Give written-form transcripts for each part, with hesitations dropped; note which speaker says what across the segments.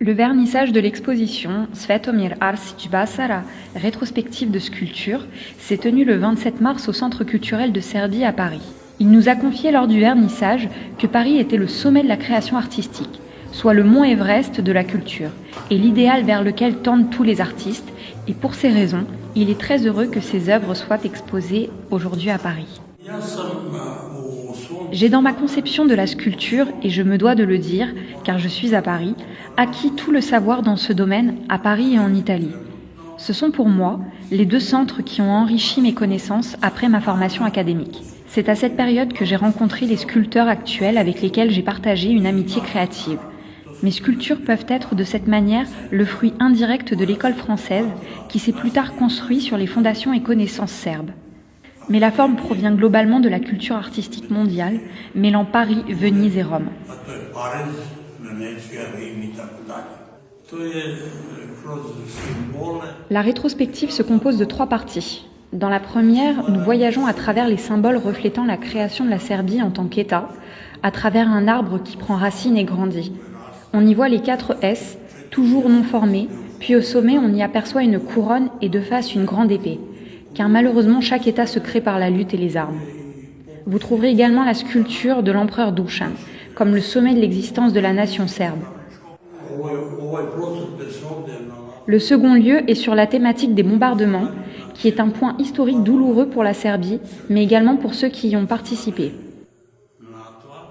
Speaker 1: Le vernissage de l'exposition Svetomir Arsic Basara, rétrospective de sculpture, s'est tenu le 27 mars au Centre culturel de Serbie à Paris. Il nous a confié lors du vernissage que Paris était le sommet de la création artistique, soit le mont Everest de la culture, et l'idéal vers lequel tendent tous les artistes, et pour ces raisons, il est très heureux que ses œuvres soient exposées aujourd'hui à Paris. J'ai dans ma conception de la sculpture, et je me dois de le dire, car je suis à Paris, acquis tout le savoir dans ce domaine à Paris et en Italie. Ce sont pour moi les deux centres qui ont enrichi mes connaissances après ma formation académique. C'est à cette période que j'ai rencontré les sculpteurs actuels avec lesquels j'ai partagé une amitié créative. Mes sculptures peuvent être de cette manière le fruit indirect de l'école française qui s'est plus tard construite sur les fondations et connaissances serbes. Mais la forme provient globalement de la culture artistique mondiale, mêlant Paris, Venise et Rome. La rétrospective se compose de 3 parties. Dans la première, nous voyageons à travers les symboles reflétant la création de la Serbie en tant qu'État, à travers un arbre qui prend racine et grandit. On y voit les 4 S, toujours non formés, puis au sommet on y aperçoit une couronne et de face une grande épée, car malheureusement chaque État se crée par la lutte et les armes. Vous trouverez également la sculpture de l'empereur Dušan, comme le sommet de l'existence de la nation serbe. Le second lieu est sur la thématique des bombardements, qui est un point historique douloureux pour la Serbie, mais également pour ceux qui y ont participé.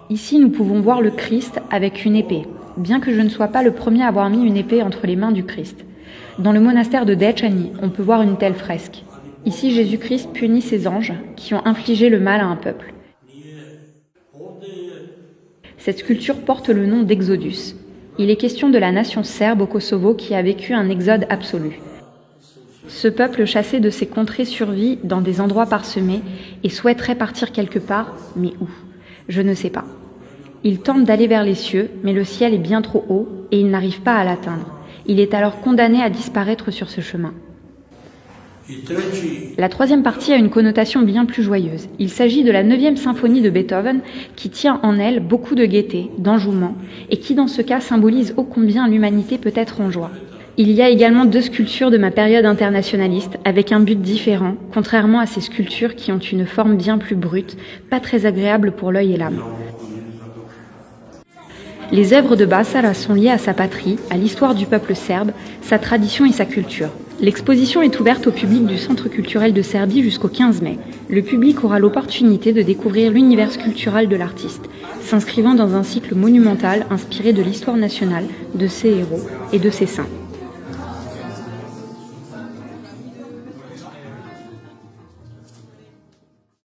Speaker 1: Ici, nous pouvons voir le Christ avec une épée, bien que je ne sois pas le premier à avoir mis une épée entre les mains du Christ. Dans le monastère de Dečani, on peut voir une telle fresque. Ici, Jésus-Christ punit ses anges qui ont infligé le mal à un peuple. Cette sculpture porte le nom d'Exodus. Il est question de la nation serbe au Kosovo qui a vécu un exode absolu. Ce peuple chassé de ses contrées survit dans des endroits parsemés et souhaiterait partir quelque part, mais où? Je ne sais pas. Il tente d'aller vers les cieux, mais le ciel est bien trop haut et il n'arrive pas à l'atteindre. Il est alors condamné à disparaître sur ce chemin. La troisième partie a une connotation bien plus joyeuse. Il s'agit de la 9e symphonie de Beethoven qui tient en elle beaucoup de gaieté, d'enjouement et qui dans ce cas symbolise ô combien l'humanité peut être en joie. Il y a également 2 sculptures de ma période internationaliste avec un but différent, contrairement à ces sculptures qui ont une forme bien plus brute, pas très agréable pour l'œil et l'âme. Les œuvres de Basara sont liées à sa patrie, à l'histoire du peuple serbe, sa tradition et sa culture. L'exposition est ouverte au public du Centre culturel de Serbie jusqu'au 15 mai. Le public aura l'opportunité de découvrir l'univers sculptural de l'artiste, s'inscrivant dans un cycle monumental inspiré de l'histoire nationale, de ses héros et de ses saints.